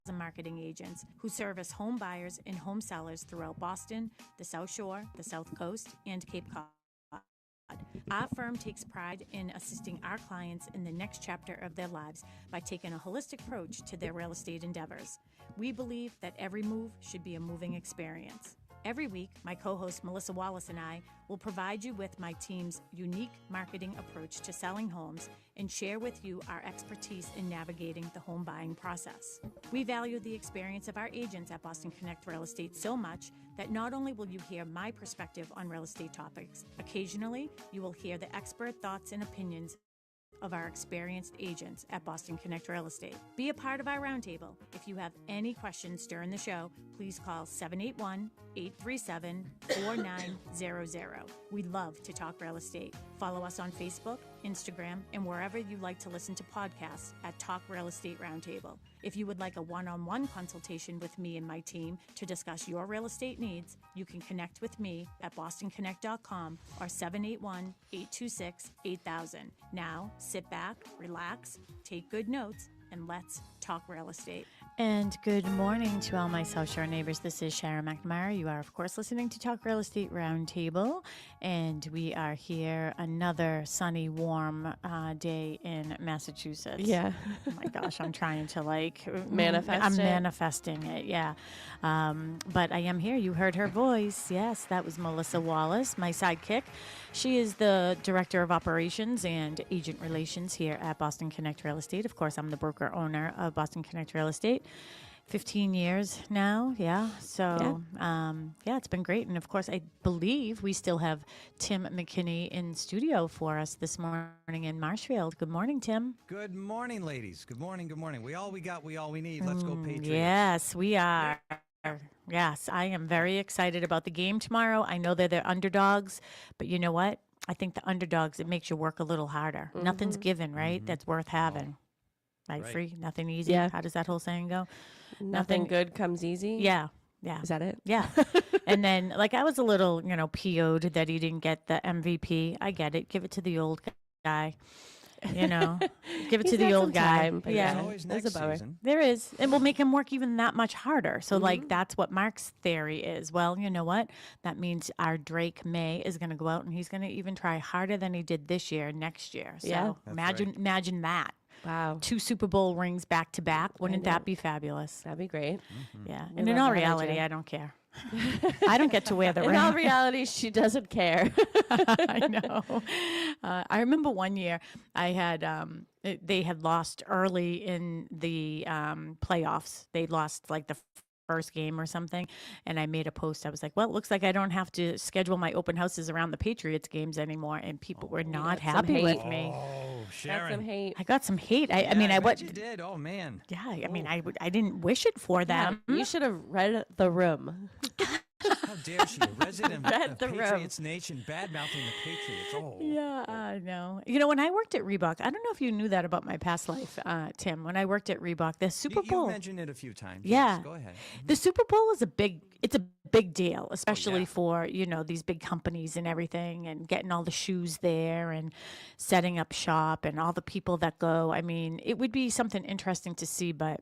and marketing agents who service home buyers and home sellers throughout Boston, the South Shore, the South Coast, and Cape Cod. Our firm takes pride in assisting our clients in the next chapter of their lives by taking a holistic approach to their real estate endeavors. We believe that every move should be a moving experience. Every week, my co-host Melissa Wallace and I will provide you with my team's unique marketing approach to selling homes and share with you our expertise in navigating the home buying process. We value the experience of our agents at Boston Connect Real Estate so much that not only will you hear my perspective on real estate topics, occasionally you will hear the expert thoughts and opinions of our experienced agents at Boston Connect Real Estate. Be a part of our roundtable. If you have any questions during the show, please call 781-837-4900. We love to talk real estate. Follow us on Facebook, Instagram, and wherever you like to listen to podcasts at Talk Real Estate Roundtable. If you would like a one-on-one consultation with me and my team to discuss your real estate needs, you can connect with me at bostonconnect.com or 781-826-8000. Now, sit back, relax, take good notes, and let's talk real estate. And good morning to all my South Shore neighbors. This is Sharon McNamara. You are, of course, listening to Talk Real Estate Roundtable, and we are here another sunny, warm day in Massachusetts. Yeah. Oh my gosh, I'm trying to manifest. I'm manifesting it. Yeah. But I am here. You heard her voice. Yes, that was Melissa Wallace, my sidekick. She is the Director of Operations and Agent Relations here at Boston Connect Real Estate. Of course, I'm the broker owner of Boston Connect Real Estate. 15 years now, yeah. So, yeah, it's been great. And, of course, I believe we still have Tim McKinney in studio for us this morning in Marshfield. Good morning, Tim. Good morning, ladies. Good morning, good morning. We all we got, we all we need. Let's go Patriots. Yes, we are. Yes, I am very excited about the game tomorrow. I know they're underdogs, but you know what? I think the underdogs, it makes you work a little harder. Mm-hmm. Nothing's given, right? That's worth having. Right, free, nothing easy. Yeah. How does that whole saying go? Nothing good comes easy. Yeah. Yeah. Is that it? Yeah. And then, I was a little, PO'd that he didn't get the MVP. I get it. Give it to the old guy. Give it to the old guy. Yeah. There's always next season. There is. And we'll make him work even that much harder. So, that's what Mark's theory is. Well, you know what? That means our Drake May is going to go out and he's going to even try harder than he did this year, next year. So, imagine that. Wow. 2 Super Bowl rings back to back. Wouldn't that be fabulous? That'd be great. Mm-hmm. Yeah. And in all reality, I don't care. I don't get to wear the ring. In all reality, she doesn't care. I know. I remember one year I had, they had lost early in the playoffs. They lost the first game or something, and I made a post. I was like, well, it looks like I don't have to schedule my open houses around the Patriots games anymore, and people were not happy with me. Oh, Sharon. Got some hate. I got some hate. I mean, you did. Oh, man. Yeah, I mean, I didn't wish it for them. You should have read the room. How dare she, a resident of Patriots Nation, bad-mouthing the Patriots. Oh. Yeah, I know. When I worked at Reebok, I don't know if you knew that about my past life, Tim. When I worked at Reebok, the Super Bowl. You mentioned it a few times. Yeah. Yes, go ahead. The Super Bowl is a big deal, especially for, these big companies and everything, and getting all the shoes there and setting up shop and all the people that go. I mean, it would be something interesting to see, but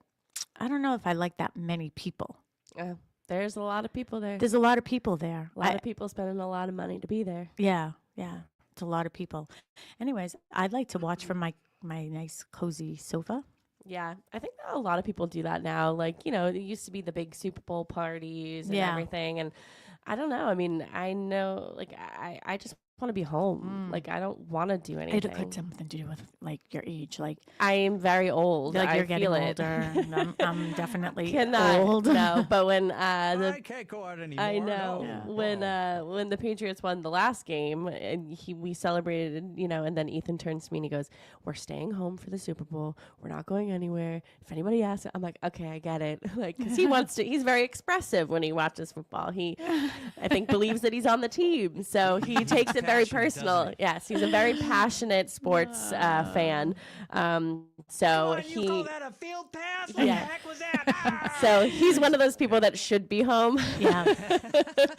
I don't know if I like that many people. There's a lot of people there. There's a lot of people there. A lot of people spending a lot of money to be there. Yeah. It's a lot of people. Anyways, I'd like to watch from my nice, cozy sofa. Yeah, I think a lot of people do that now. It used to be the big Super Bowl parties and everything. And I don't know. I mean, I know, I just want to be home. I don't want to do anything. It could something to do with your age. I am very old. You're getting feel older. I'm definitely Cannot, old. No, but when I can't go out anymore. I know when the Patriots won the last game and we celebrated, and then Ethan turns to me and he goes, "We're staying home for the Super Bowl. We're not going anywhere. If anybody asks," I'm like, "Okay, I get it." Because he wants to. He's very expressive when he watches football. He, I think, believes that he's on the team, so he takes it very passionate, doesn't personal. he? Yes, he's a very passionate sports fan. So Come on, he. you call that a field pass? What the Yeah. heck was that? Ah! So he's one of those people that should be home. Yeah.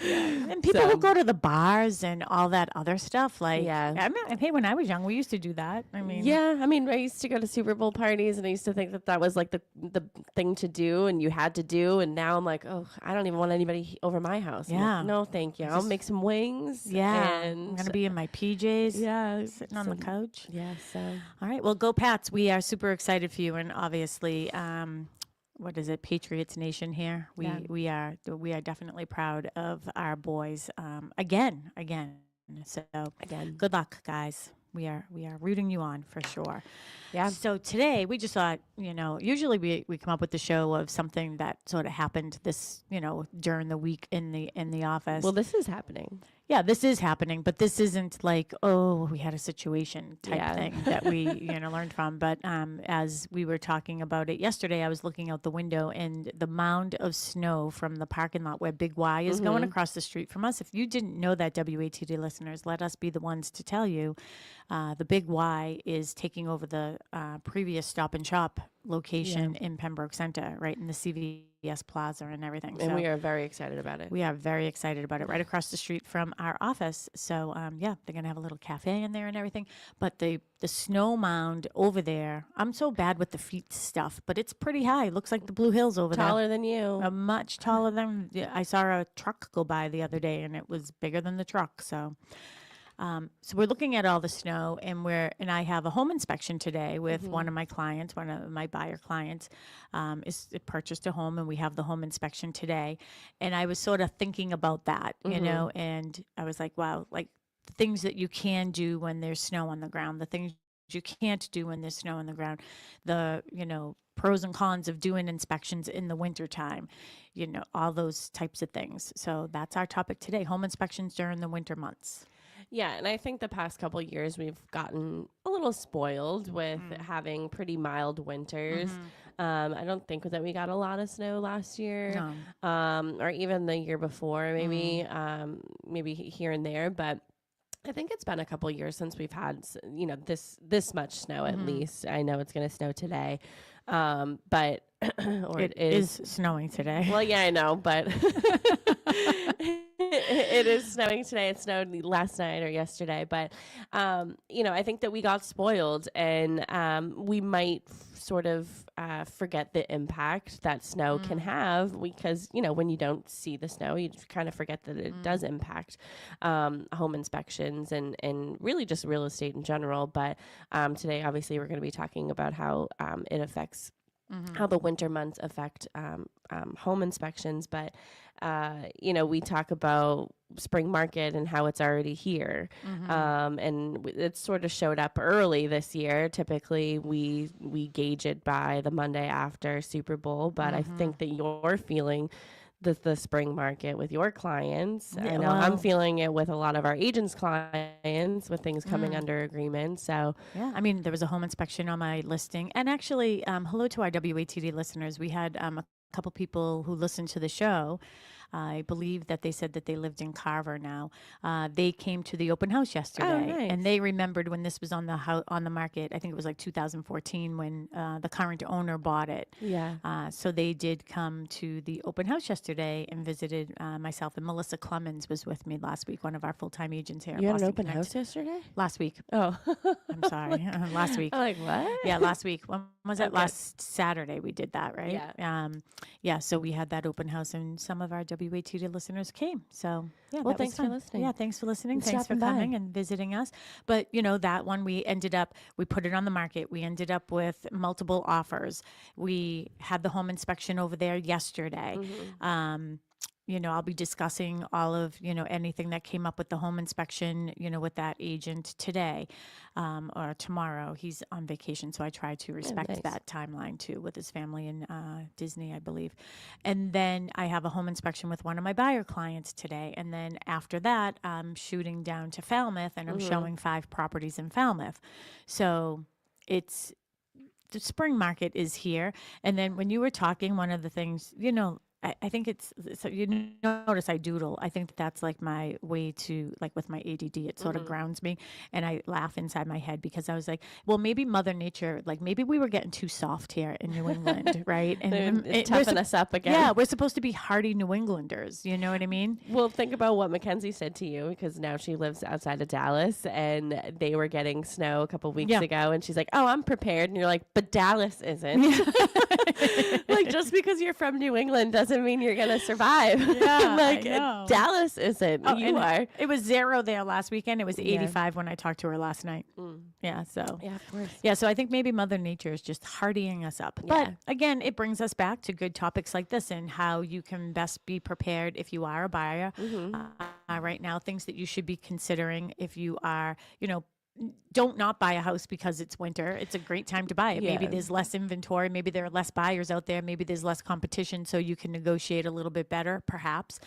And people who go to the bars and all that other stuff, like, Yeah. I mean, hey, when I was young, we used to do that. I mean, Yeah, I mean, I used to go to Super Bowl parties, and I used to think that that was like the thing to do, and you had to do. And now I'm like, oh, I don't even want anybody over my house. I'm like, Yeah. no, thank you. I'll make some wings. yeah, and I'm gonna be in my PJs, yeah, sitting on the couch. Yeah, so All right, well, go Pats. We are super excited for you, and obviously, what is it, Patriots Nation here. We are definitely proud of our boys. Again. So again, good luck, guys. We are rooting you on for sure. yeah. So today we just thought, usually we come up with the show of something that sort of happened this, during the week in the office. Well, this is happening. Yeah, this is happening, but this isn't like, oh, we had a situation type thing that we, learned from. But as we were talking about it yesterday, I was looking out the window and the mound of snow from the parking lot where Big Y is going across the street from us. If you didn't know that, WATD listeners, let us be the ones to tell you. The Big Y is taking over the previous Stop and Shop location in Pembroke Center, right in the CVS Plaza and everything. And so we are very excited about it. we are very excited about it, right across the street from our office. So, they're going to have a little cafe in there and everything. But the snow mound over there, I'm so bad with the feet stuff, but it's pretty high. Looks like the Blue Hills over there. Taller than you. Much taller than, I saw a truck go by the other day, and it was bigger than the truck. So we're looking at all the snow, and I have a home inspection today with one of my clients, one of my buyer clients, is purchased a home, and we have the home inspection today. And I was sort of thinking about that, and I was like, wow, like the things that you can do when there's snow on the ground, the things you can't do when there's snow on the ground, the, pros and cons of doing inspections in the wintertime, all those types of things. So that's our topic today, home inspections during the winter months. Yeah, and I think the past couple of years we've gotten a little spoiled with having pretty mild winters. I don't think that we got a lot of snow last year, or even the year before, maybe here and there. But I think it's been a couple of years since we've had, this much snow at least. I know it's going to snow today, but it is snowing today. Well, yeah, I know, but it is snowing today. It snowed last night or yesterday, but I think that we got spoiled, and we might sort of forget the impact that snow can have, because when you don't see the snow, you kind of forget that it does impact home inspections and really just real estate in general. But today, obviously, we're going to be talking about how it affects how the winter months affect home inspections. But, we talk about spring market and how it's already here. And it sort of showed up early this year. Typically, we gauge it by the Monday after Super Bowl. But I think that you're feeling the spring market with your clients. Yeah, I know I'm feeling it with a lot of our agents' clients with things coming under agreement. So yeah, I mean, there was a home inspection on my listing, and actually, hello to our WATD listeners. We had a couple people who listened to the show. I believe that they said that they lived in Carver now. They came to the open house yesterday, and they remembered when this was on the market. I think it was like 2014 when the current owner bought it. yeah. So they did come to the open house yesterday and visited myself, and Melissa Clemens was with me last week, one of our full-time agents here. You had Boston an open Connect. house yesterday? Last week. Oh, I'm sorry. Last week. I'm like, what? Yeah, last week. When was it? Okay. Last Saturday we did that, right? Yeah. So we had that open house, and some of our WATD listeners came. So yeah, Well, that was thanks for fun. listening. Yeah, thanks for listening. And Thanks for stopping by. coming and visiting us. But that one we put it on the market. We ended up with multiple offers. We had the home inspection over there yesterday. I'll be discussing all of, anything that came up with the home inspection, with that agent today or tomorrow. He's on vacation, so I try to respect nice. that timeline too with his family in Disney, I believe. And then I have a home inspection with one of my buyer clients today. And then after that, I'm shooting down to Falmouth, and I'm showing 5 properties in Falmouth. So the spring market is here. And then when you were talking, one of the things, I think it's, so you notice I doodle. I think that's like my way to, like with my ADD, it sort of grounds me. And I laugh inside my head because I was like, well, maybe Mother Nature, like maybe we were getting too soft here in New England, right? And toughen us up again. Yeah, we're supposed to be hardy New Englanders. You know what I mean? Well, think about what Mackenzie said to you, because now she lives outside of Dallas and they were getting snow a couple weeks ago. And she's like, oh, I'm prepared. And you're like, but Dallas isn't. Like, just because you're from New England doesn't mean you're going to survive. Yeah, like, I know. Dallas isn't. Oh, you are. It was 0 there last weekend. It was 85 when I talked to her last night. Yeah, so. Yeah, of course. Yeah, so I think maybe Mother Nature is just hardying us up. Yeah. But again, it brings us back to good topics like this and how you can best be prepared if you are a buyer. Right now, things that you should be considering if you are, don't not buy a house because it's winter. It's a great time to buy it. Yeah. Maybe there's less inventory. Maybe there are less buyers out there. Maybe there's less competition, so you can negotiate a little bit better, perhaps,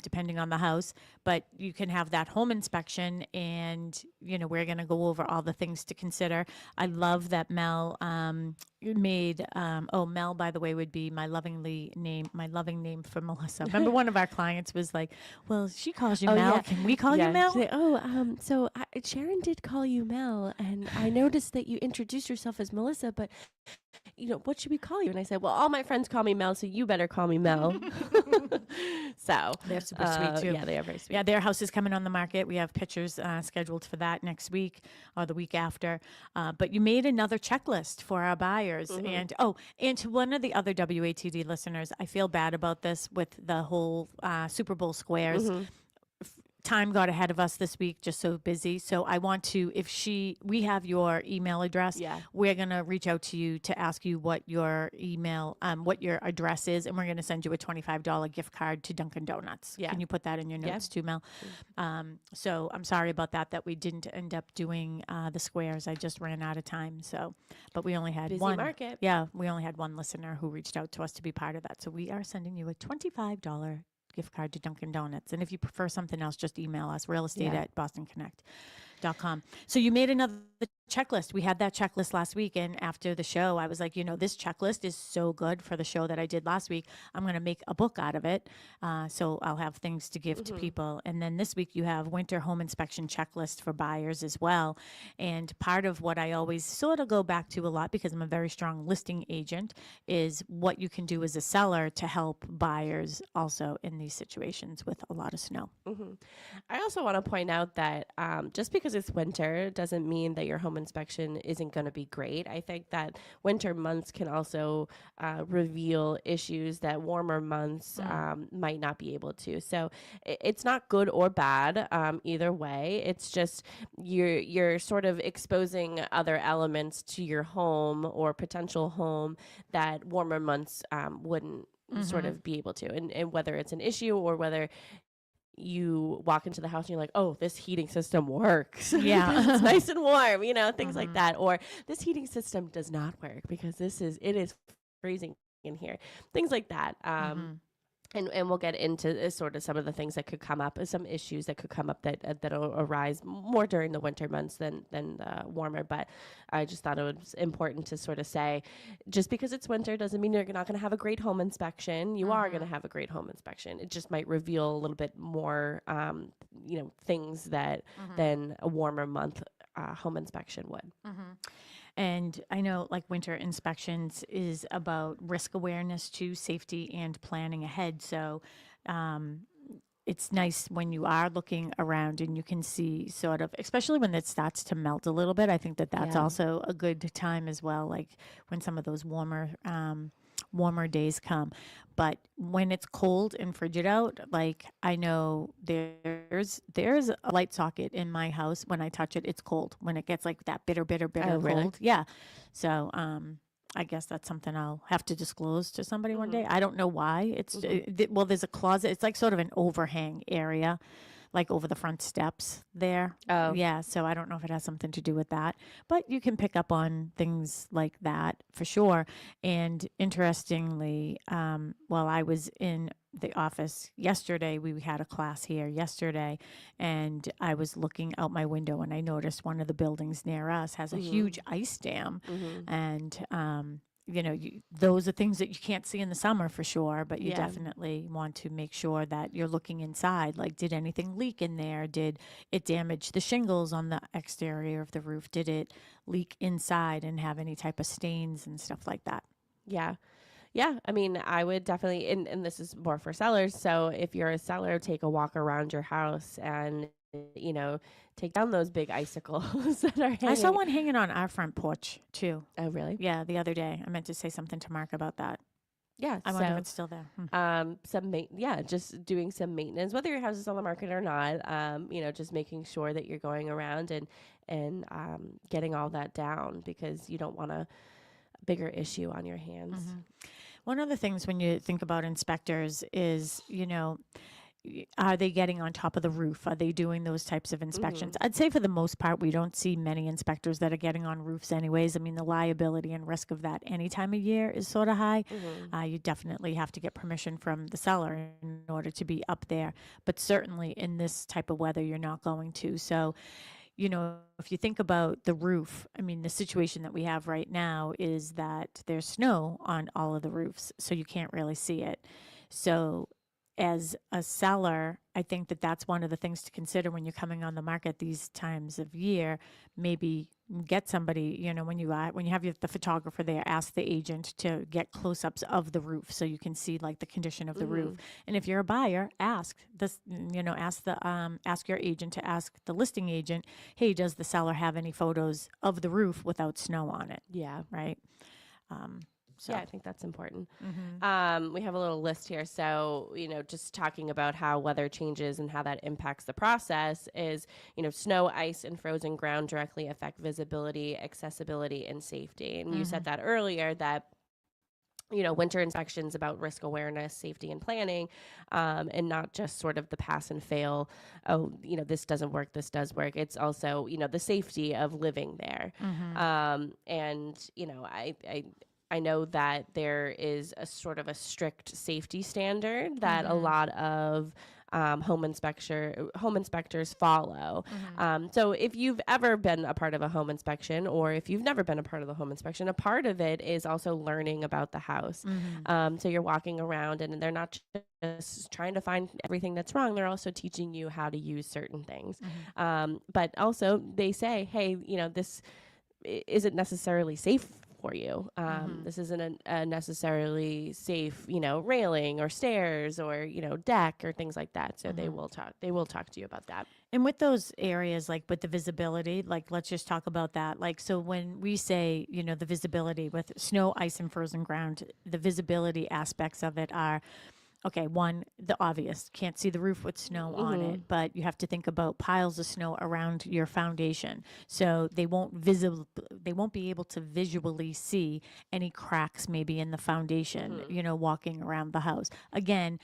depending on the house. But you can have that home inspection, and we're going to go over all the things to consider. I love that Mel made. Mel, by the way, would be my loving name for Melissa. Remember, one of our clients was like, "Well, she calls you Mel. Yeah. Can we call you Mel?" Say, so Sharon did call you Mel, and I noticed that you introduced yourself as Melissa, but what should we call you? And I said, well, all my friends call me Mel, so you better call me Mel. So they're super sweet too. Yeah, they are very sweet. Yeah, their house is coming on the market. We have pictures scheduled for that next week or the week after. But you made another checklist for our buyers. And to one of the other WATD listeners, I feel bad about this with the whole Super Bowl squares. Time got ahead of us this week, just so busy. So I want to, we have your email address. Yeah. We're going to reach out to you to ask you what your email, what your address is. And we're going to send you a $25 gift card to Dunkin' Donuts. Yeah. Can you put that in your notes too, Mel? So I'm sorry about that we didn't end up doing the squares. I just ran out of time. So, but we only had busy one. Market. Yeah. We only had one listener who reached out to us to be part of that. So we are sending you a $25 gift card to Dunkin' Donuts. And if you prefer something else, just email us, realestate@bostonconnect.com. So you made another checklist. We had that checklist last week. And after the show, I was like, this checklist is so good for the show that I did last week. I'm going to make a book out of it. So I'll have things to give to people. And then this week you have winter home inspection checklist for buyers as well. And part of what I always sort of go back to a lot, because I'm a very strong listing agent, is what you can do as a seller to help buyers also in these situations with a lot of snow. I also want to point out that just because it's winter doesn't mean that your home inspection isn't going to be great. I think that winter months can also reveal issues that warmer months might not be able to. So it's not good or bad either way. It's just you're sort of exposing other elements to your home or potential home that warmer months wouldn't sort of be able to. And whether it's an issue or whether you walk into the house and you're like, oh, this heating system works. Yeah. It's nice and warm, things like that. Or this heating system does not work because it is freezing in here. Things like that. And we'll get into sort of some of the things that could come up, some issues that could come up that'll arise more during the winter months than warmer. But I just thought it was important to sort of say, just because it's winter doesn't mean you're not going to have a great home inspection. You are going to have a great home inspection. It just might reveal a little bit more, things that than a warmer month home inspection would. And I know like winter inspections is about risk awareness too, safety and planning ahead. So it's nice when you are looking around and you can see sort of, especially when it starts to melt a little bit. I think that's also a good time as well, like when some of those warmer days come. But when it's cold and frigid out, like I know there's a light socket in my house. When I touch it, it's cold. When it gets like that bitter Oh, cold. really? Yeah. So I guess that's something I'll have to disclose to somebody one day. I don't know why. It's there's a closet. It's like sort of an overhang area, like over the front steps there. Oh. Yeah, so I don't know if it has something to do with that. But you can pick up on things like that for sure. And interestingly, while I was in the office yesterday, we had a class here yesterday, and I was looking out my window and I noticed one of the buildings near us has a huge ice dam. And those are things that you can't see in the summer for sure, but you Yeah. definitely want to make sure that you're looking inside. Like, did anything leak in there? Did it damage the shingles on the exterior of the roof? Did it leak inside and have any type of stains and stuff like that? Yeah. Yeah, I mean, I would definitely, and this is more for sellers. So if you're a seller, take a walk around your house and, take down those big icicles that are hanging. I saw one hanging on our front porch too. Oh, really? Yeah, the other day. I meant to say something to Mark about that. Yeah. I wonder if it's still there. Just doing some maintenance, whether your house is on the market or not. Just making sure that you're going around and getting all that down, because you don't want a bigger issue on your hands. Mm-hmm. One of the things when you think about inspectors is, are they getting on top of the roof? Are they doing those types of inspections? I'd say for the most part, we don't see many inspectors that are getting on roofs anyways. I mean, the liability and risk of that any time of year is sort of high. You definitely have to get permission from the seller in order to be up there. But certainly in this type of weather, you're not going to. So, if you think about the roof, I mean, the situation that we have right now is that there's snow on all of the roofs, so you can't really see it. So as a seller, I think that that's one of the things to consider when you're coming on the market these times of year. Maybe get somebody, when you have the photographer there, ask the agent to get close-ups of the roof so you can see like the condition of the roof. And if you're a buyer, ask your agent to ask the listing agent, hey, does the seller have any photos of the roof without snow on it? Yeah. Right. So. Yeah, I think that's important. We have a little list here. So, just talking about how weather changes and how that impacts the process is, snow, ice, and frozen ground directly affect visibility, accessibility, and safety. And you said that earlier, that winter inspections about risk awareness, safety, and planning, and not just sort of the pass and fail. Oh, this doesn't work, this does work. It's also, the safety of living there. I know that there is a sort of a strict safety standard that a lot of home inspectors follow. So if you've ever been a part of a home inspection, or if you've never been a part of the home inspection, a part of it is also learning about the house. So you're walking around and they're not just trying to find everything that's wrong. They're also teaching you how to use certain things. But also they say, hey, this isn't necessarily safe for you. This isn't a necessarily safe, railing or stairs or, deck or things like that. So they will talk to you about that. And with those areas, like with the visibility, like let's just talk about that. Like, so when we say, the visibility with snow, ice, and frozen ground, the visibility aspects of it are, okay, one, the obvious, can't see the roof with snow on it, but you have to think about piles of snow around your foundation. So they won't be able to visually see any cracks maybe in the foundation, walking around the house. Again,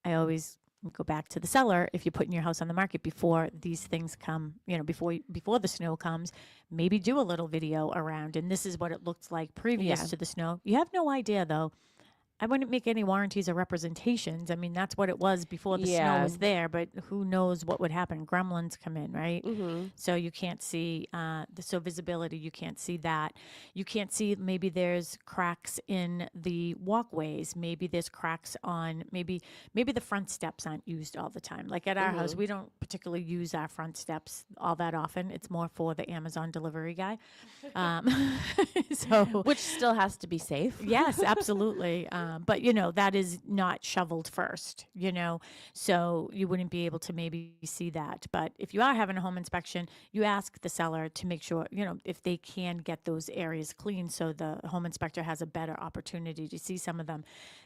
I always go back to the seller. If you're putting your house on the market before these things come, before the snow comes, maybe do a little video around. And this is what it looked like previous to the snow. You have no idea though. I wouldn't make any warranties or representations. I mean, that's what it was before the snow was there, but who knows what would happen? Gremlins come in, right? So you can't see, so visibility, you can't see that. You can't see, maybe there's cracks in the walkways. Maybe there's cracks on, maybe the front steps aren't used all the time. Like at our house, we don't particularly use our front steps all that often. It's more for the Amazon delivery guy. Which still has to be safe. Yes, absolutely. But, that is not shoveled first, so you wouldn't be able to maybe see that. But if you are having a home inspection, you ask the seller to make sure, if they can get those areas clean so the home inspector has a better opportunity to see some of them.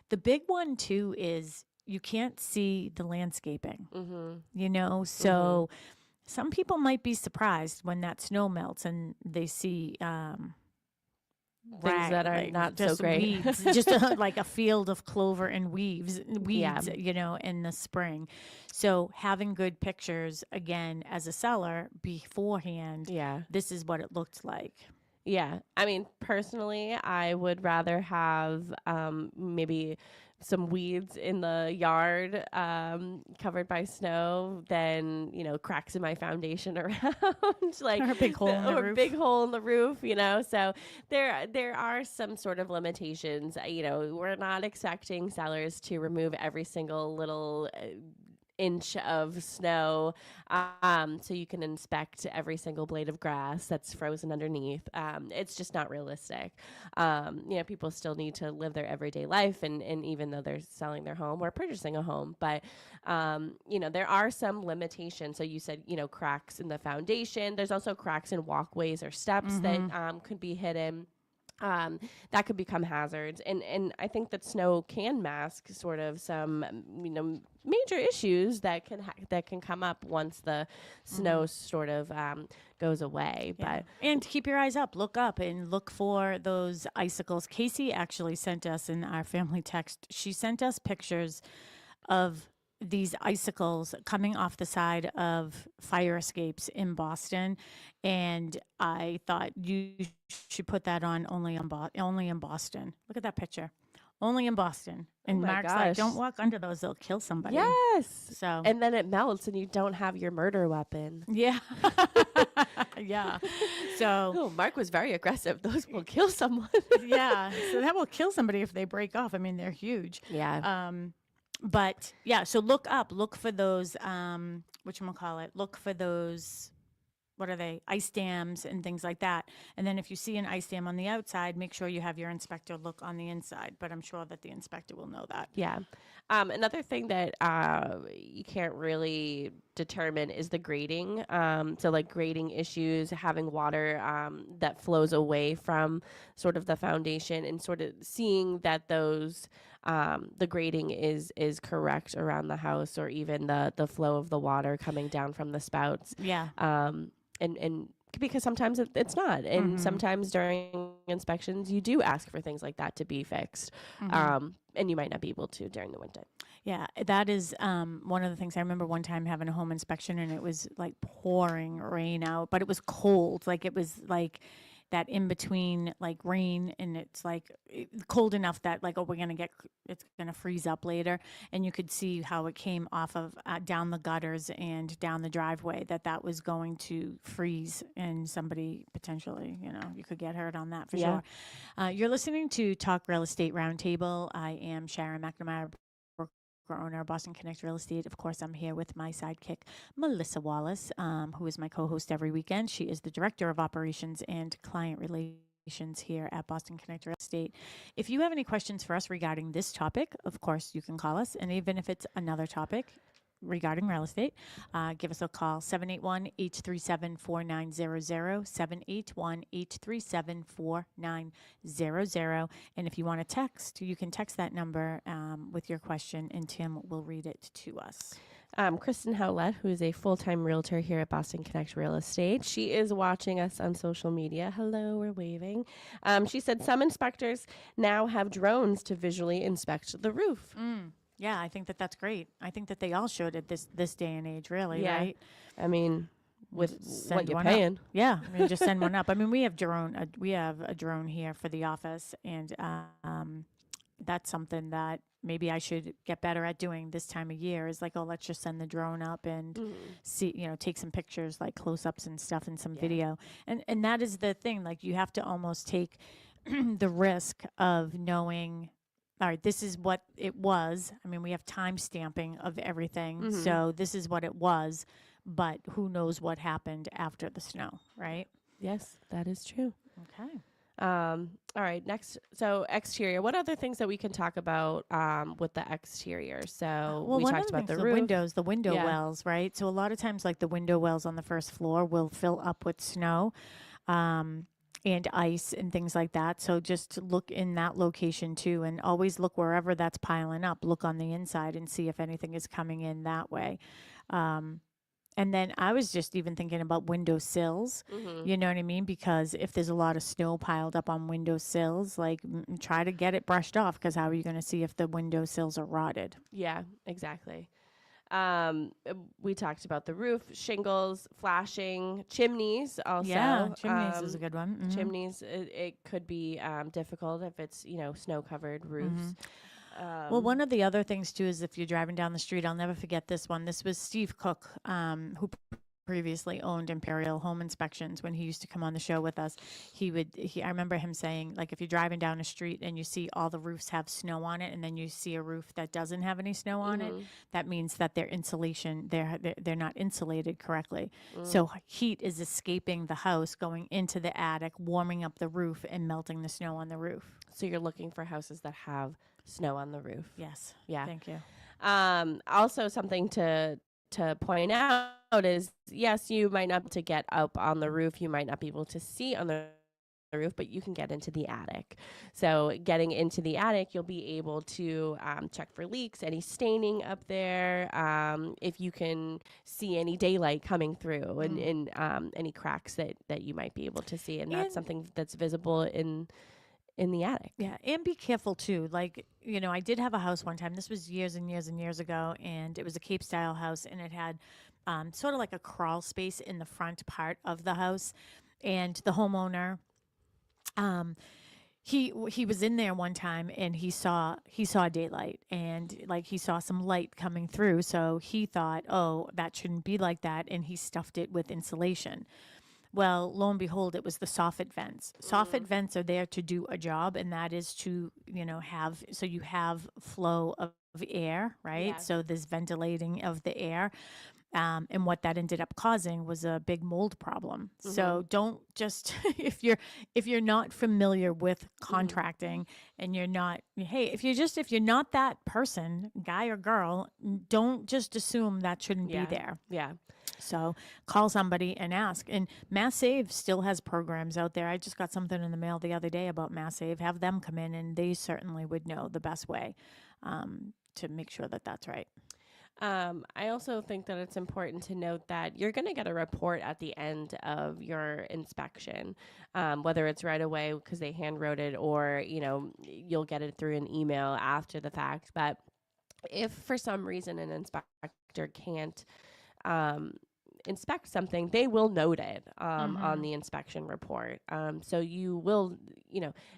The big one, too, is you can't see the landscaping, so some people might be surprised when that snow melts and they see things that are not so great. Weeds, just like a field of clover and weeds, in the spring. So having good pictures, again, as a seller beforehand, this is what it looked like. Yeah. I mean, personally, I would rather have maybe some weeds in the yard covered by snow than, cracks in my foundation around like Or a big hole in the roof. big hole in the roof, So there are some sort of limitations. We're not expecting sellers to remove every single little inch of snow so you can inspect every single blade of grass that's frozen underneath. It's just not realistic. People still need to live their everyday life, and even though they're selling their home or purchasing a home, but there are some limitations. So you said cracks in the foundation. There's also cracks in walkways or steps that could be hidden. That could become hazards, and I think that snow can mask sort of some major issues that can come up once the snow sort of goes away. Yeah. But and keep your eyes up, look up, and look for those icicles. Casey actually sent us in our family text. She sent us pictures of these icicles coming off the side of fire escapes in Boston, and I thought you should put that on only in Boston. Look at that picture. Only in Boston. And my Mark's like, gosh. don't walk under those, they'll kill somebody. yes, So and then it melts, and you don't have your murder weapon. yeah. Yeah. So Oh, Mark was very aggressive. Those will kill someone. yeah. So that will kill somebody if they break off. I mean, they're huge. Yeah. But yeah, so look for those, whatchamacallit, look for those, what are they, ice dams and things like that. And then if you see an ice dam on the outside, make sure you have your inspector look on the inside. But I'm sure that the inspector will know that. Yeah. Another thing that you can't really determine is the grading. So like grading issues, having water that flows away from sort of the foundation, and sort of seeing that those the grading is correct around the house, or even the flow of the water coming down from the spouts. Yeah. And because sometimes it's not, and sometimes during inspections you do ask for things like that to be fixed, and you might not be able to during the winter. Yeah, that is one of the things. I remember one time having a home inspection, and it was like pouring rain out, but it was cold. Like it was like that in between, like rain, and it's like cold enough that like, oh, it's gonna freeze up later, and you could see how it came off of down the gutters and down the driveway, that was going to freeze, and somebody potentially, you could get hurt on that for sure. You're listening to Talk Real Estate Roundtable. I am Sharon McNamara, owner of Boston Connect Real Estate. Of course, I'm here with my sidekick, Melissa Wallace, who is my co-host every weekend. She is the Director of Operations and Client Relations here at Boston Connect Real Estate. If you have any questions for us regarding this topic, of course, you can call us. And even if it's another topic regarding real estate, give us a call, 781-837-4900, 781-837-4900. And if you want to text, you can text that number with your question, and Tim will read it to us. Kristen Howlett, who is a full-time realtor here at Boston Connect Real Estate. She is watching us on social media. Hello, we're waving. She said some inspectors now have drones to visually inspect the roof. Yeah, I think that's great. I think that they all should at this day and age, really, right? I mean, with Send what you're one paying. up. Yeah, I mean, just send one up. I mean, we have a drone here for the office, and that's something that maybe I should get better at doing this time of year, is like, oh, let's just send the drone up and see, take some pictures, like close-ups and stuff, and some video. And that is the thing, like, you have to almost take the risk of knowing, all right, this is what it was. I mean, we have time stamping of everything. So this is what it was, but who knows what happened after the snow, right? Yes, that is true. Okay. All right, next. So exterior. What other things that we can talk about with the exterior? So we talked about the roof. Windows, the window wells, right? So a lot of times, like the window wells on the first floor will fill up with snow. And ice and things like that. So just look in that location too, and always look wherever that's piling up. Look on the inside and see if anything is coming in that way. And then I was just even thinking about window sills, you know what I mean? Because if there's a lot of snow piled up on window sills, like try to get it brushed off, because how are you going to see if the window sills are rotted? Yeah, exactly. We talked about the roof, shingles, flashing, chimneys also. Yeah, chimneys is a good one. Mm-hmm. Chimneys, it could be difficult if it's, snow-covered roofs. Well, one of the other things too is if you're driving down the street, I'll never forget this one. This was Steve Cook, who previously owned Imperial Home Inspections. When he used to come on the show with us, I remember him saying, like, if you're driving down a street and you see all the roofs have snow on it, and then you see a roof that doesn't have any snow on it, that means that their insulation, they're not insulated correctly. So heat is escaping the house, going into the attic, warming up the roof, and melting the snow on the roof. So you're looking for houses that have snow on the roof. Yes. Yeah. Thank you. Also, something to point out is, yes, you might not be able to get up on the roof. You might not be able to see on the roof, but you can get into the attic. So getting into the attic, you'll be able to check for leaks, any staining up there, if you can see any daylight coming through, and any cracks that you might be able to see. And that's something that's visible in the attic. Yeah, and be careful too. Like, I did have a house one time. This was years and years and years ago, and it was a Cape style house, and it had sort of like a crawl space in the front part of the house. And the homeowner, he was in there one time, and he saw daylight, and like he saw some light coming through. So he thought, oh, that shouldn't be like that, and he stuffed it with insulation. Well, lo and behold, it was the soffit vents. Soffit vents are there to do a job, and that is to, so you have flow of air, right? Yeah. So there's ventilating of the air. And what that ended up causing was a big mold problem. So don't just, if you're not familiar with contracting, and you're not, if you're not that person, guy or girl, don't just assume that shouldn't be there. Yeah. So call somebody and ask. And Mass Save still has programs out there. I just got something in the mail the other day about Mass Save. Have them come in, and they certainly would know the best way to make sure that that's right. I also think that it's important to note that you're going to get a report at the end of your inspection, whether it's right away because they hand wrote it, or, you'll get it through an email after the fact. But if for some reason an inspector can't inspect something, they will note it on the inspection report. So you will,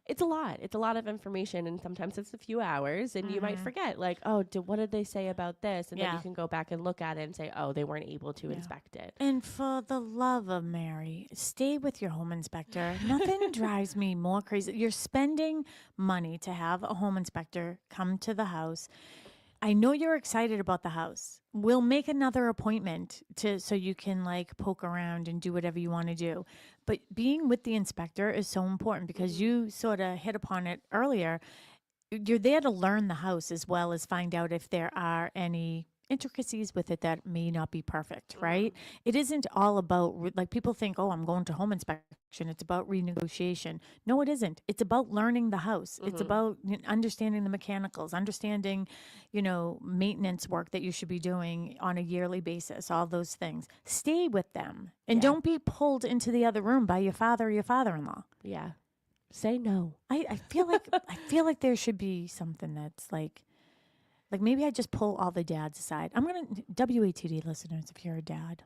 it's a lot of information, and sometimes it's a few hours, and you might forget, like, oh, what did they say about this? And then you can go back and look at it and say, oh, they weren't able to inspect it. And for the love of Mary, stay with your home inspector. Nothing drives me more crazy. You're spending money to have a home inspector come to the house. I know you're excited about the house. We'll make another appointment so you can like poke around and do whatever you want to do. But being with the inspector is so important, because you sort of hit upon it earlier. You're there to learn the house as well as find out if there are any intricacies with it that may not be perfect, right? It isn't all about, like, people think, oh, I'm going to home inspection, it's about renegotiation. No, it isn't. It's about learning the house. It's about understanding the mechanicals, understanding, maintenance work that you should be doing on a yearly basis, all those things. Stay with them, and don't be pulled into the other room by your father or your father-in-law. Yeah. Say no. I feel like there should be something that's like maybe I just pull all the dads aside. I'm going to, WATD listeners, if you're a dad,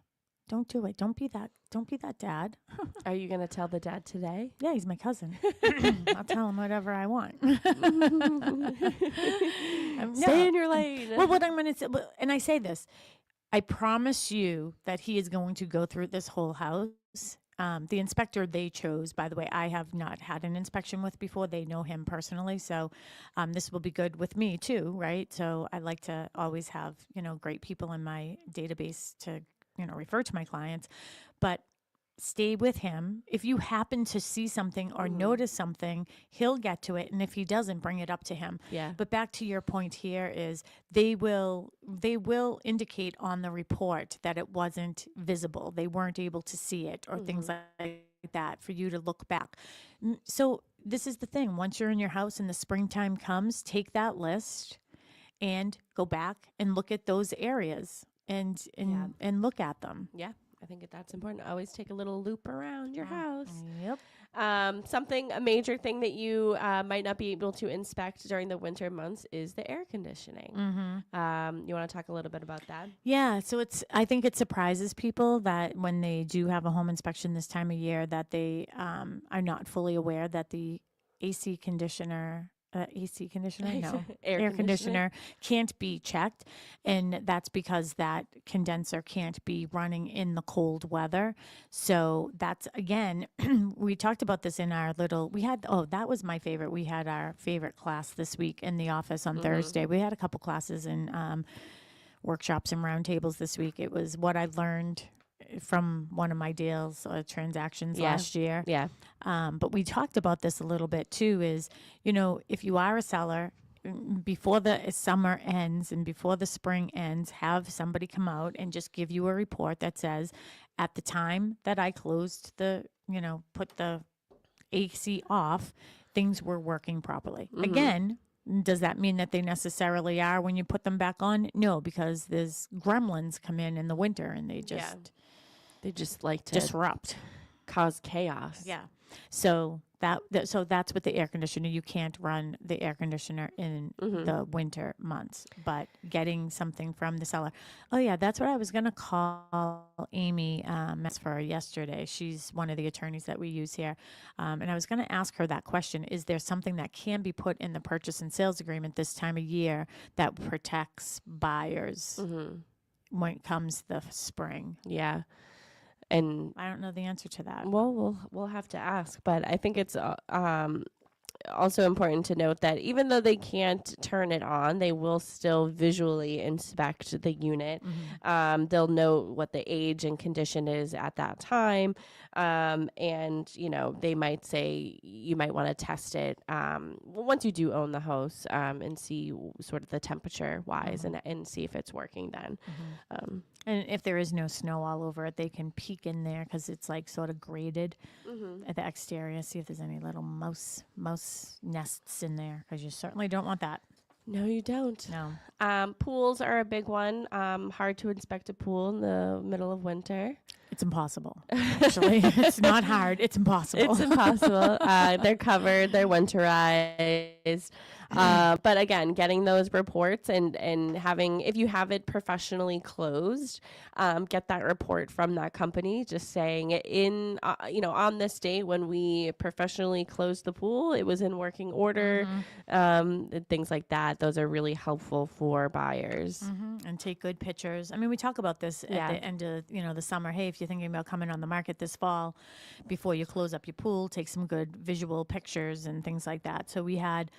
don't do it. Don't be that dad. Are you going to tell the dad today? Yeah, he's my cousin. I'll tell him whatever I want. Stay in your lane. Well, what I'm going to say, and I say this, I promise you that he is going to go through this whole house. The inspector they chose, by the way, I have not had an inspection with before. They know him personally. So this will be good with me too, right? So I like to always have, great people in my database to, refer to my clients. But stay with him. If you happen to see something or notice something, he'll get to it. And if he doesn't, bring it up to him. Yeah. But back to your point here is they will indicate on the report that it wasn't visible. They weren't able to see it, or things like that, for you to look back. So this is the thing. Once you're in your house and the springtime comes, take that list and go back and look at those areas and look at them. Yeah. I think that's important. Always take a little loop around your house. Yep. A major thing that you might not be able to inspect during the winter months is the air conditioning. You want to talk a little bit about that? Yeah, so I think it surprises people that when they do have a home inspection this time of year, that they are not fully aware that the AC conditioner, no, air conditioner can't be checked. And that's because that condenser can't be running in the cold weather. So that's, again, we talked about this in our that was my favorite. We had our favorite class this week in the office on Thursday. We had a couple classes in workshops and roundtables this week. It was what I learned from one of my deals transactions last year. Yeah. But we talked about this a little bit too, is, if you are a seller, before the summer ends and before the spring ends, have somebody come out and just give you a report that says, at the time that I closed put the AC off, things were working properly. Again, does that mean that they necessarily are when you put them back on? No, because there's gremlins come in the winter and they just like to disrupt, cause chaos. Yeah. So that's with the air conditioner. You can't run the air conditioner in the winter months, but getting something from the seller. Oh yeah, that's what I was going to call Amy for yesterday. She's one of the attorneys that we use here. And I was going to ask her that question. Is there something that can be put in the purchase and sales agreement this time of year that protects buyers when it comes the spring? Yeah. And I don't know the answer to that. Well, we'll have to ask, but I think it's also important to note that even though they can't turn it on, they will still visually inspect the unit. They'll know what the age and condition is at that time. And, they might say you might want to test it once you do own the house and see sort of the temperature wise and see if it's working then. And if there is no snow all over it, they can peek in there because it's like sort of graded at the exterior. See if there's any little mouse nests in there, because you certainly don't want that. No, you don't. No. Pools are a big one. Hard to inspect a pool in the middle of winter. It's impossible. Actually, it's not hard. It's impossible. It's impossible. They're covered. They're winterized. But again, getting those reports and having, if you have it professionally closed, get that report from that company, just saying on this date when we professionally closed the pool, it was in working order, things like that. Those are really helpful for buyers. And take good pictures. I mean, we talk about this at the end of, the summer. Hey, if you're thinking about coming on the market this fall, before you close up your pool, take some good visual pictures and things like that. So we had,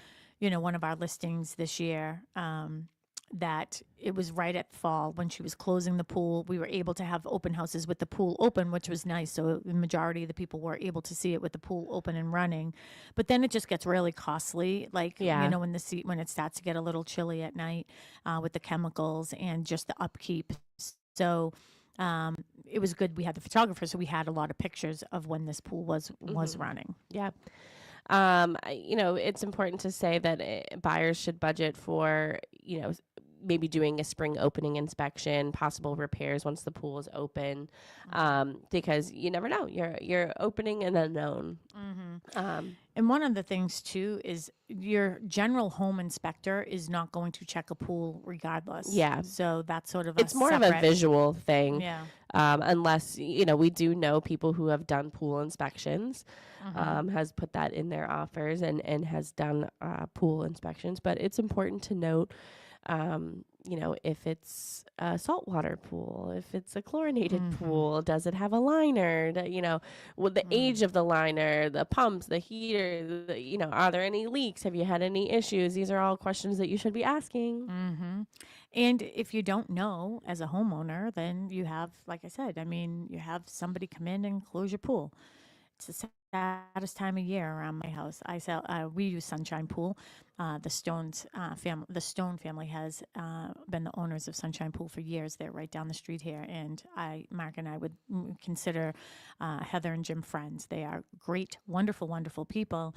one of our listings this year, that it was right at fall when she was closing the pool. We were able to have open houses with the pool open, which was nice. So the majority of the people were able to see it with the pool open and running. But then it just gets really costly. Like, when it starts to get a little chilly at night with the chemicals and just the upkeep. So it was good. We had the photographer, so we had a lot of pictures of when this pool was running. Yeah. It's important to say that buyers should budget for, maybe doing a spring opening inspection, possible repairs once the pool is open, because you never know. You're opening an unknown. And one of the things too is your general home inspector is not going to check a pool regardless. Yeah. So that's sort of it's more of a visual thing. Yeah. Unless we do know people who have done pool inspections, has put that in their offers and has done pool inspections. But it's important to note, if it's a saltwater pool, if it's a chlorinated pool, does it have a liner? With the age of the liner, the pumps, the heater, are there any leaks? Have you had any issues? These are all questions that you should be asking. And if you don't know as a homeowner, then you have, like I said, you have somebody come in and close your pool. It's the saddest time of year around my house. We use Sunshine Pool. The Stone family has been the owners of Sunshine Pool for years. They're right down the street here, and Mark and I would consider Heather and Jim friends. They are great, wonderful, wonderful people.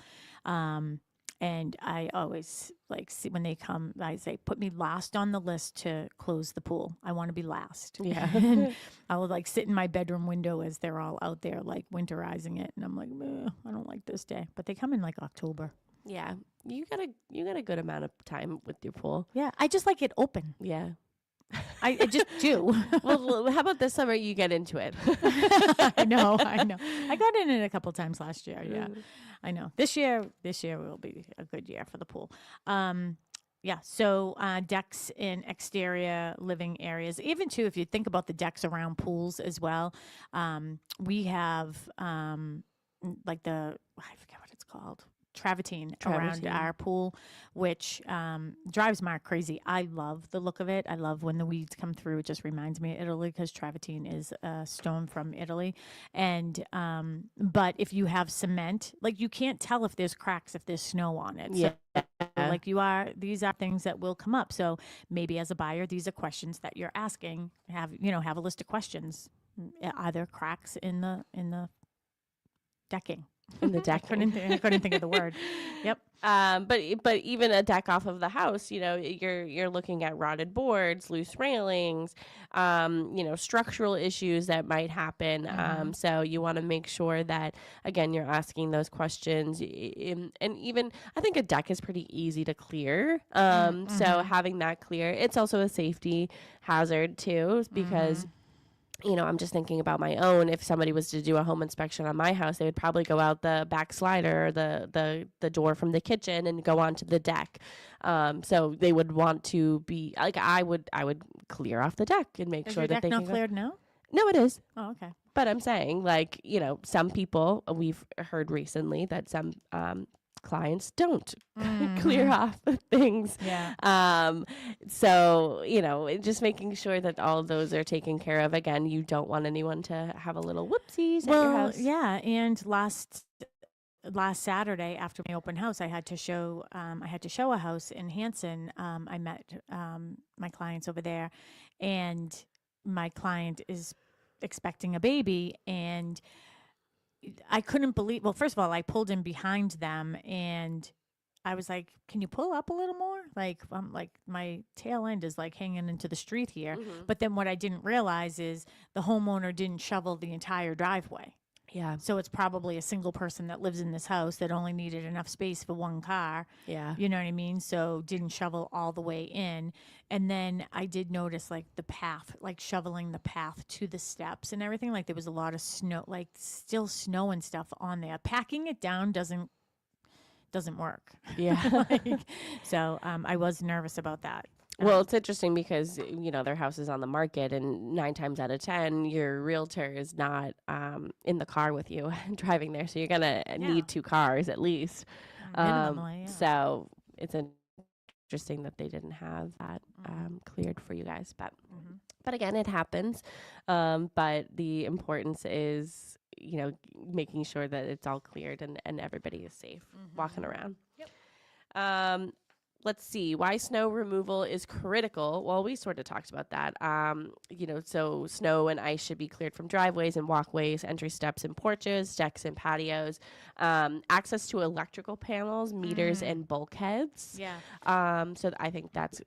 And I always see when they come, I say, put me last on the list to close the pool. I want to be last. Yeah. And I will sit in my bedroom window as they're all out there winterizing it. And I'm like, I don't like this day. But they come in October. Yeah. You got a good amount of time with your pool. Yeah. I just like it open. Yeah. I just do. Well, how about this summer you get into it? I know. I got in it a couple times last year. Yeah, I know. This year will be a good year for the pool. Yeah. So decks in exterior living areas, even too, if you think about the decks around pools as well, we have I forget what it's called. Travertine around our pool, which drives Mark crazy. I love the look of it. I love when the weeds come through. It just reminds me of Italy because travertine is a stone from Italy. And but if you have cement, you can't tell if there's cracks if there's snow on it. Yeah. So, these are things that will come up. So maybe as a buyer, these are questions that you're asking. Have a list of questions. Are there cracks in the decking? In the deck. I couldn't think of the word. Yep. But even a deck off of the house, you're looking at rotted boards, loose railings, structural issues that might happen. So you want to make sure that, again, you're asking those questions. And even I think a deck is pretty easy to clear. So having that clear, it's also a safety hazard too, because I'm just thinking about my own. If somebody was to do a home inspection on my house, they would probably go out the back slider or the door from the kitchen and go onto the deck. So they would want to be I would clear off the deck and make sure that they can not cleared now? No, it is. Oh, okay. But I'm saying some people, we've heard recently that some clients don't clear off things. Yeah. So, just making sure that all of those are taken care of. Again, you don't want anyone to have a little whoopsies at your house. Yeah. And last Saturday after my open house, I had to show a house in Hanson. I met my clients over there, and my client is expecting a baby, and I couldn't believe, first of all, I pulled in behind them and I was like, can you pull up a little more? My tail end is hanging into the street here. But then what I didn't realize is the homeowner didn't shovel the entire driveway. Yeah. So it's probably a single person that lives in this house that only needed enough space for one car. Yeah. You know what I mean? So didn't shovel all the way in. And then I did notice the path, shoveling the path to the steps and everything. There was a lot of snow, still snow and stuff on there. Packing it down doesn't work. Yeah. So I was nervous about that. Well, it's interesting because, their house is on the market and 9 times out of 10, your realtor is not in the car with you driving there. So you're going to need 2 cars at least. Minimally, yeah. So it's interesting that they didn't have that cleared for you guys. But again, it happens. But the importance is, making sure that it's all cleared and everybody is safe walking around. Yep. Let's see why snow removal is critical. Well, we sort of talked about that. So snow and ice should be cleared from driveways and walkways, entry steps and porches, decks and patios, access to electrical panels, meters, and bulkheads. Yeah. So I think that's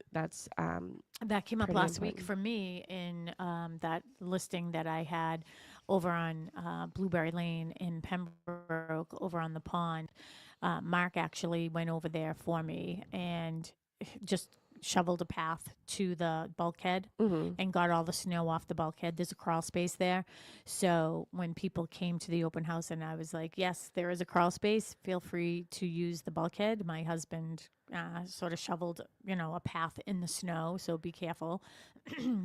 that came up last week for me in that listing that I had over on Blueberry Lane in Pembroke, over on the pond. Mark actually went over there for me and just shoveled a path to the bulkhead and got all the snow off the bulkhead. There's a crawl space there. So when people came to the open house and I was like, yes, there is a crawl space, feel free to use the bulkhead. My husband sort of shoveled, a path in the snow. So be careful.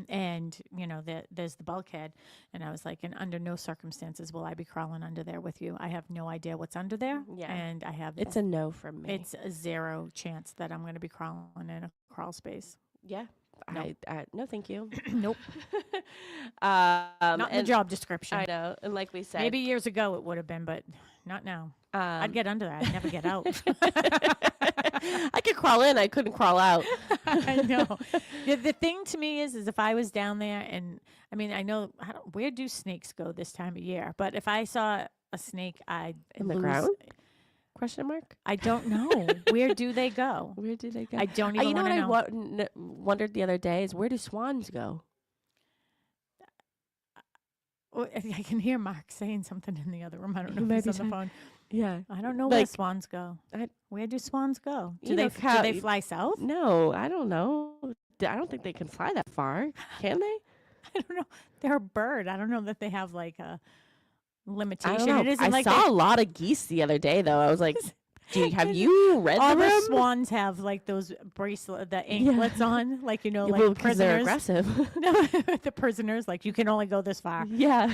And, there's the bulkhead. And I was like, and under no circumstances will I be crawling under there with you. I have no idea what's under there. Yeah. And it's a no from me. It's a 0 chance that I'm going to be crawling in a crawl space. Yeah. Nope. No, thank you. Nope. Not in the job description. I know. And like we said, maybe years ago it would have been, but not now. I'd get under that. I'd never get out. I could crawl in. I couldn't crawl out. I know. The thing to me is if I was down there and, I know, where do snakes go this time of year? But if I saw a snake, I'd in the ground? Question mark. I don't know. Where do they go? Where do they go? I don't even you know want to what I wondered the other day is where do swans go? I can hear Mark saying something in the other room. I don't know He if might he's be on the phone. Yeah. I don't know Like, where swans go. Where do swans go? Do they fly south? No, I don't know. I don't think they can fly that far. Can they? I don't know. They're a bird. I don't know that they have like a limitation. I don't know. It isn't I like saw a lot of geese the other day, though. I was like, have you read all the the room? swans have like those the anklets on, like like prisoners. They're aggressive. No, the prisoners, like you can only go this far. Yeah.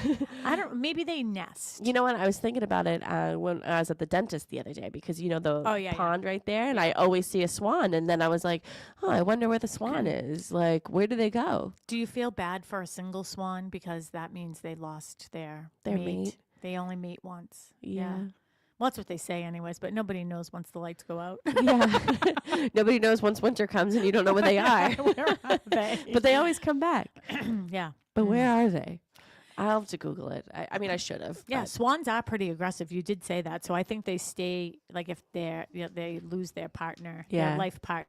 Maybe they nest. You know what? I was thinking about it when I was at the dentist the other day because the pond right there, and I always see a swan, and then I was like, oh, I wonder where the swan is. Like, where do they go? Do you feel bad for a single swan because that means they lost their mate? They only mate once. Yeah. Well, that's what they say anyways, but nobody knows once the lights go out. Yeah. Nobody knows once winter comes and you don't know where they are. Where are they? But they always come back. Yeah. But where are they? I'll have to Google it. I mean, I should have. Yeah, swans are pretty aggressive. You did say that. So I think they stay, like if they lose their partner, their life partner,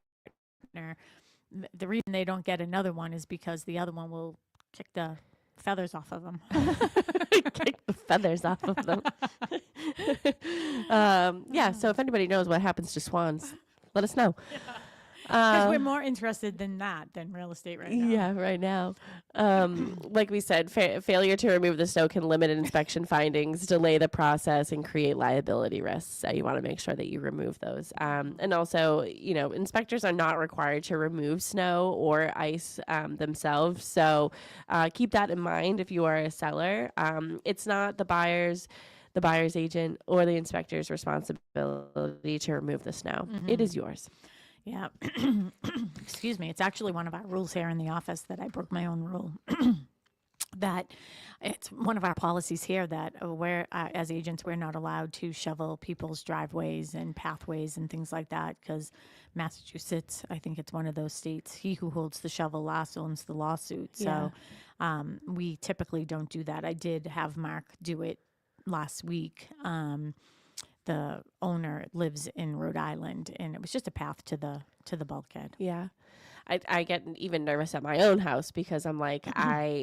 the reason they don't get another one is because the other one will kick the feathers off of them. Kick the feathers off of them. So if anybody knows what happens to swans, let us know. Because we're more interested than real estate right now. Yeah, right now. Like we said, failure to remove the snow can limit inspection findings, delay the process, and create liability risks. So you want to make sure that you remove those. And also, inspectors are not required to remove snow or ice themselves. So keep that in mind if you are a seller. It's not the buyer's agent or the inspector's responsibility to remove the snow. Mm-hmm. It is yours. Yeah. Excuse me. It's actually one of our rules here in the office that I broke my own rule. That it's one of our policies here that we're, as agents, we're not allowed to shovel people's driveways and pathways and things like that because Massachusetts, I think it's one of those states, he who holds the shovel last owns the lawsuit. So we typically don't do that. I did have Mark do it last week. The owner lives in Rhode Island, and it was just a path to the bulkhead. Yeah. I get even nervous at my own house because I'm like,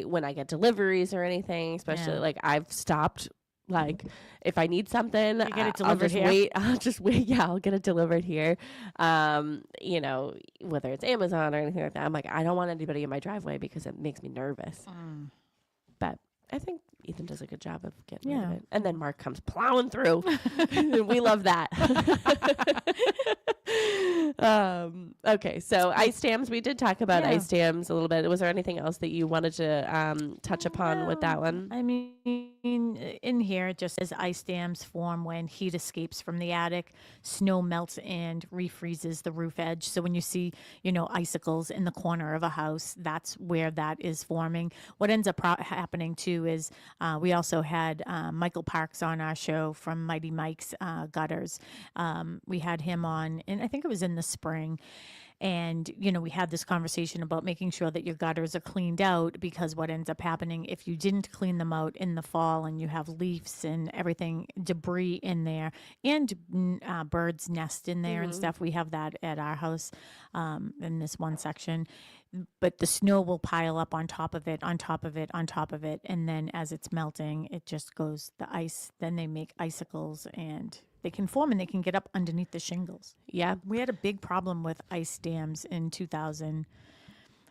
when I get deliveries or anything, especially like I've stopped, like if I need something, you get it delivered here. I'll just wait. Yeah, I'll get it delivered here. Whether it's Amazon or anything like that. I'm like, I don't want anybody in my driveway because it makes me nervous. But I think Ethan does a good job of getting rid of it. And then Mark comes plowing through. We love that. Okay, so ice dams. We did talk about ice dams a little bit. Was there anything else that you wanted to touch upon with that one? I mean, in here it just says ice dams form when heat escapes from the attic, snow melts and refreezes the roof edge. So when you see, icicles in the corner of a house, that's where that is forming. What ends up happening too is we also had Michael Parks on our show from Mighty Mike's Gutters. We had him on, and I think it was in the spring. And, we had this conversation about making sure that your gutters are cleaned out because what ends up happening if you didn't clean them out in the fall and you have leaves and everything, debris in there and birds nest in there and stuff. We have that at our house in this one section. But the snow will pile up on top of it, on top of it, on top of it. And then as it's melting, it just goes, the ice, then they make icicles and they can form and they can get up underneath the shingles. Yeah. We had a big problem with ice dams in 2000.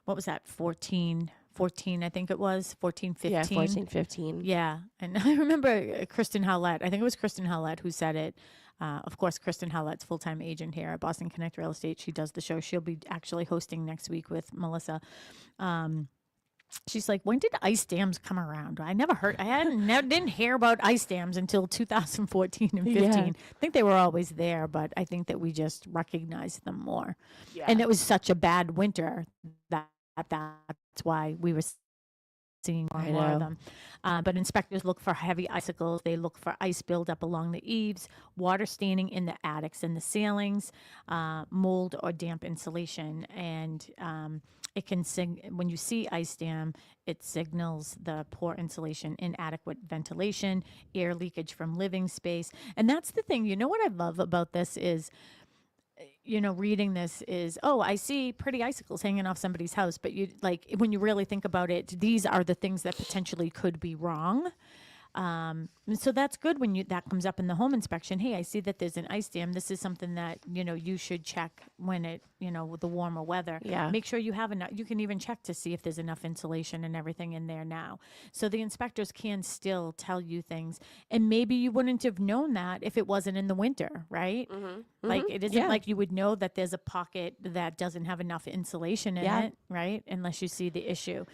What was that? 14, I think it was. 14, 15. Yeah, 14, 15. Yeah. And I remember Kristen Howlett. I think it was Kristen Howlett who said it. Of course, Kristen Howlett's full-time agent here at Boston Connect Real Estate. She does the show. She'll be actually hosting next week with Melissa. She's like, when did ice dams come around? I didn't hear about ice dams until 2014 and 15. Yeah. I think they were always there, but I think that we just recognized them more. Yeah. And it was such a bad winter that's why we were seeing more I and more of know. them. But inspectors look for heavy icicles. They look for ice buildup along the eaves, water staining in the attics and the ceilings, mold or damp insulation. And it can when you see ice dam, it signals the poor insulation, inadequate ventilation, air leakage from living space. And that's the thing. You know what I love about this is, reading this is, oh, I see pretty icicles hanging off somebody's house. But you like when you really think about it, these are the things that potentially could be wrong. And so that's good when that comes up in the home inspection. Hey, I see that there's an ice dam. This is something that, you should check when with the warmer weather. Yeah. Make sure you have enough. You can even check to see if there's enough insulation and everything in there now. So the inspectors can still tell you things. And maybe you wouldn't have known that if it wasn't in the winter, right? Mm-hmm. Like it isn't Yeah. like you would know that there's a pocket that doesn't have enough insulation in it, right? Unless you see the issue.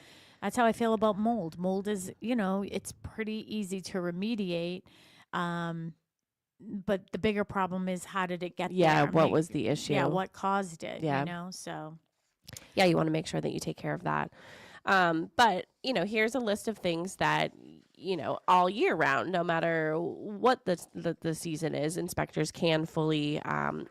That's how I feel about mold. Mold is, it's pretty easy to remediate. But the bigger problem is, how did it get there? Yeah, what was the issue? Yeah, what caused it, Yeah. so. Yeah, you want to make sure that you take care of that. But, here's a list of things that, all year round, no matter what the season is, inspectors can fully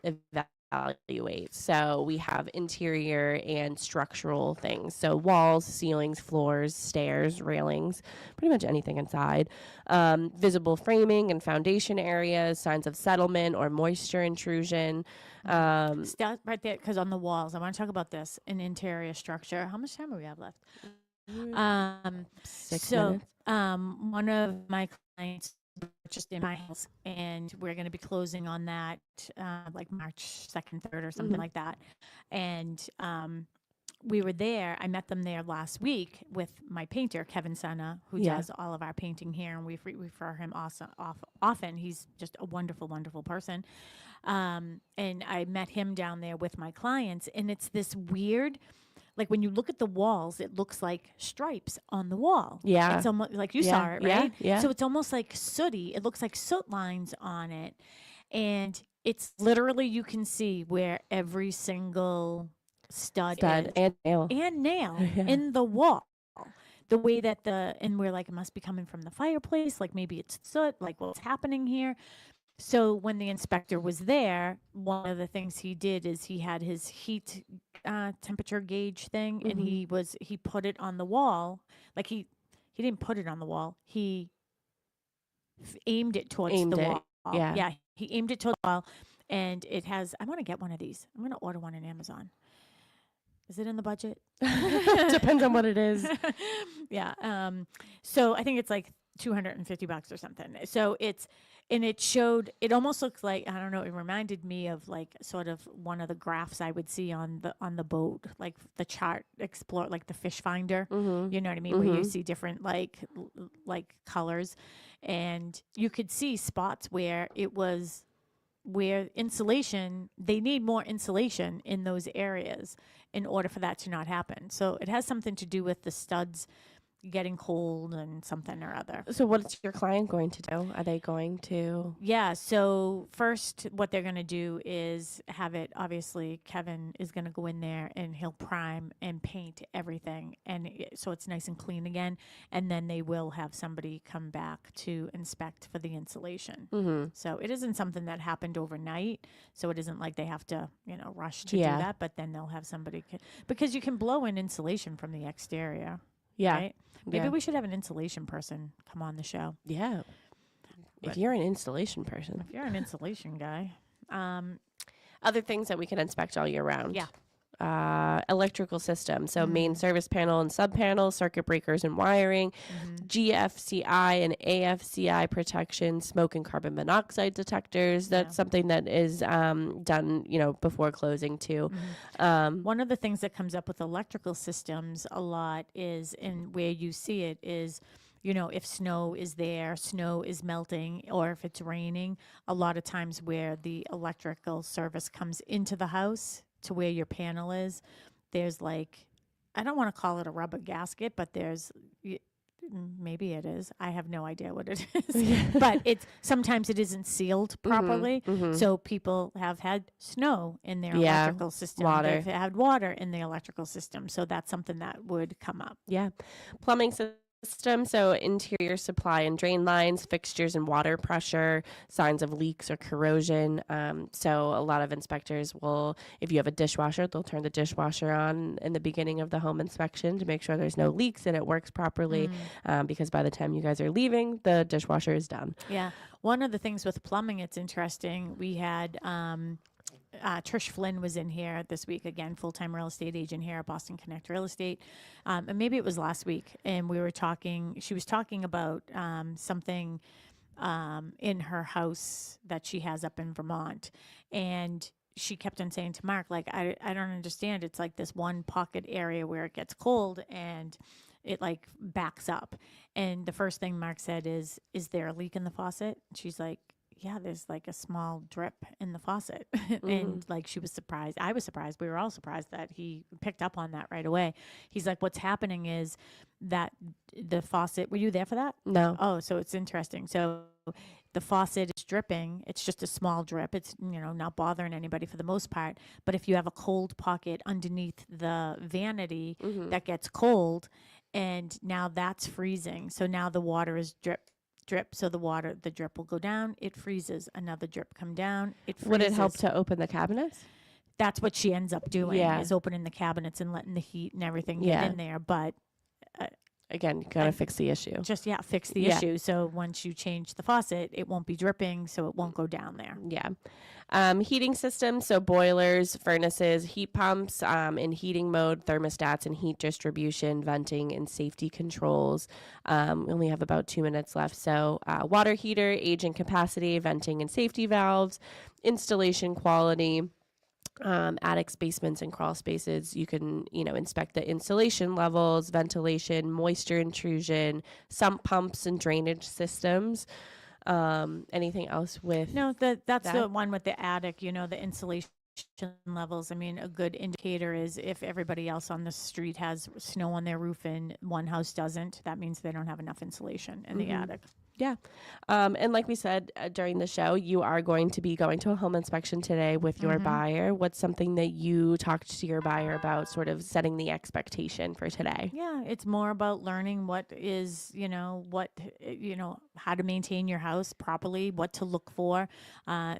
evaluate. So we have interior and structural things. So walls, ceilings, floors, stairs, railings, pretty much anything inside. Visible framing and foundation areas, signs of settlement or moisture intrusion. Stop right there, because on the walls, I want to talk about this, an interior structure. How much time do we have left? 6 minutes. One of my clients just in my house, and we're going to be closing on that like March 2nd, 3rd or something like that. And we were there. I met them there last week with my painter, Kevin Senna, who does all of our painting here, and we refer him often. He's just a wonderful, wonderful person. And I met him down there with my clients, and it's this weird, like when you look at the walls, it looks like stripes on the wall. Yeah. It's almost like you saw it, right? Yeah. So it's almost like sooty. It looks like soot lines on it. And it's literally, you can see where every single stud is. and nail. And nail in the wall. The way that and we're like, it must be coming from the fireplace. Like maybe it's soot, like what's happening here. So when the inspector was there, one of the things he did is he had his heat temperature gauge thing, and he put it on the wall. Like he didn't put it on the wall. He aimed it towards the wall. Yeah. He aimed it towards the wall, and it has. I want to get one of these. I'm going to order one on Amazon. Is it in the budget? Depends on what it is. Yeah. So I think it's like $250 or something. So it almost looks like, I don't know, it reminded me of like sort of one of the graphs I would see on the boat, like the chart explore, like the fish finder, you know what I mean? Where you see different like colors, and you could see spots where insulation, they need more insulation in those areas in order for that to not happen. So it has something to do with the studs getting cold and something or other. So what's your client going to do? Are they going to? Yeah. So first, what they're going to do is have it, obviously, Kevin is going to go in there and he'll prime and paint everything. And so it's nice and clean again. And then they will have somebody come back to inspect for the insulation. Mm-hmm. So it isn't something that happened overnight. So it isn't like they have to, rush to do that. But then they'll have somebody, because you can blow in insulation from the exterior. Yeah. Right? Maybe we should have an insulation person come on the show. Yeah. If you're an installation person. If you're an insulation guy. Other things that we can inspect all year round. Yeah. Electrical system. So main service panel and sub panel, circuit breakers and wiring, GFCI and AFCI protection, smoke and carbon monoxide detectors. That's something that is done, before closing too. One of the things that comes up with electrical systems a lot is, and where you see it is, if snow is there, snow is melting, or if it's raining, a lot of times where the electrical service comes into the house to where your panel is, there's like, I don't want to call it a rubber gasket, but maybe it is. I have no idea what it is. But sometimes it isn't sealed properly. So people have had snow in their electrical system. Water. They've had water in the electrical system. So that's something that would come up. Yeah. Plumbing system, so interior supply and drain lines, fixtures and water pressure, signs of leaks or corrosion. So a lot of inspectors will, if you have a dishwasher, they'll turn the dishwasher on in the beginning of the home inspection to make sure there's no leaks and it works properly, because by the time you guys are leaving, the dishwasher is done. Yeah. One of the things with plumbing, it's interesting. We had Trish Flynn was in here this week, again, full-time real estate agent here at Boston Connect Real Estate. And maybe it was last week. And she was talking about something in her house that she has up in Vermont. And she kept on saying to Mark, like, I don't understand. It's like this one pocket area where it gets cold and it like backs up. And the first thing Mark said is there a leak in the faucet? She's like, yeah, there's like a small drip in the faucet. And like, she was surprised. I was surprised. We were all surprised that he picked up on that right away. He's like, what's happening is that the faucet, were you there for that? No. Oh, so it's interesting. So the faucet is dripping. It's just a small drip. It's, not bothering anybody for the most part. But if you have a cold pocket underneath the vanity that gets cold, and now that's freezing. So now the water is drip. So the drip will go down. It freezes. Another drip come down. It freezes. Would it help to open the cabinets? That's what she ends up doing, is opening the cabinets and letting the heat and everything get in there. But again, you gotta fix the issue. Just fix the issue. So once you change the faucet, it won't be dripping, so it won't go down there. Yeah. Heating systems, so boilers, furnaces, heat pumps, in heating mode, thermostats and heat distribution, venting and safety controls. We only have about 2 minutes left. So water heater, age and capacity, venting and safety valves, installation quality. Attics, basements, and crawl spaces. You can, inspect the insulation levels, ventilation, moisture intrusion, sump pumps and drainage systems. Anything else with? No, that's the one with the attic, the insulation levels. I mean, a good indicator is if everybody else on the street has snow on their roof and one house doesn't, that means they don't have enough insulation in the attic. Yeah. And like we said during the show, you are going to be going to a home inspection today with your buyer. What's something that you talked to your buyer about, sort of setting the expectation for today? Yeah, it's more about learning what is, how to maintain your house properly, what to look for,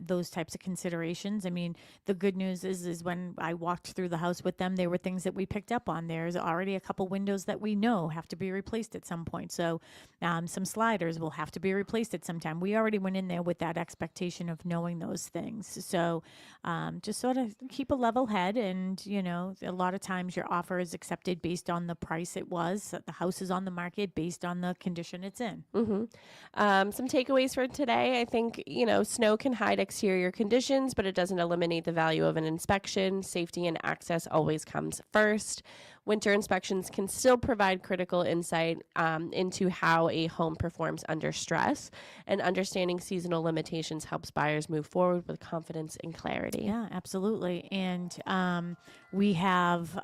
those types of considerations. I mean, the good news is when I walked through the house with them, there were things that we picked up on. There's already a couple windows that we know have to be replaced at some point. So some sliders will have to be replaced at some time. We already went in there with that expectation of knowing those things. So just sort of keep a level head. And, a lot of times your offer is accepted based on the price it was. The house is on the market based on the condition it's in. Some takeaways for today. I think, snow can hide exterior conditions, but it doesn't eliminate the value of an inspection. Safety and access always comes first. Winter inspections can still provide critical insight into how a home performs under stress, and understanding seasonal limitations helps buyers move forward with confidence and clarity. Yeah, absolutely. And we have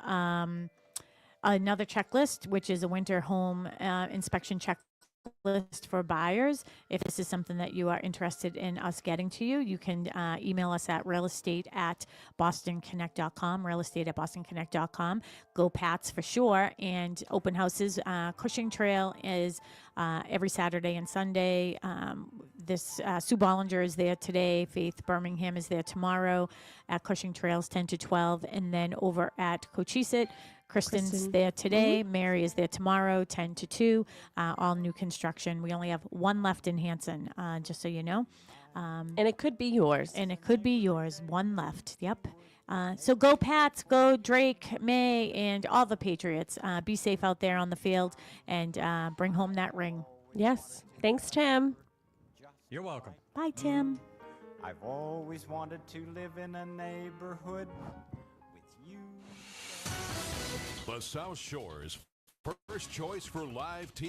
another checklist, which is a winter home inspection checklist for buyers. If this is something that you are interested in us getting to you, you can email us at realestate@bostonconnect.com, realestate@bostonconnect.com. Go Pats for sure. And open houses, Cushing Trail is every Saturday and Sunday. Sue Bollinger is there today. Faith Birmingham is there tomorrow at Cushing Trails 10 to 12. And then over at Cochise, Kristen's there today. Mary is there tomorrow, 10 to 2, all new construction. We only have one left in Hanson, just so you know. And it could be yours. One left. Yep. So go Pats, go Drake, May, and all the Patriots. Be safe out there on the field and bring home that ring. Yes. Thanks, Tim. You're welcome. Bye, Tim. I've always wanted to live in a neighborhood with you. The South Shore's first choice for live team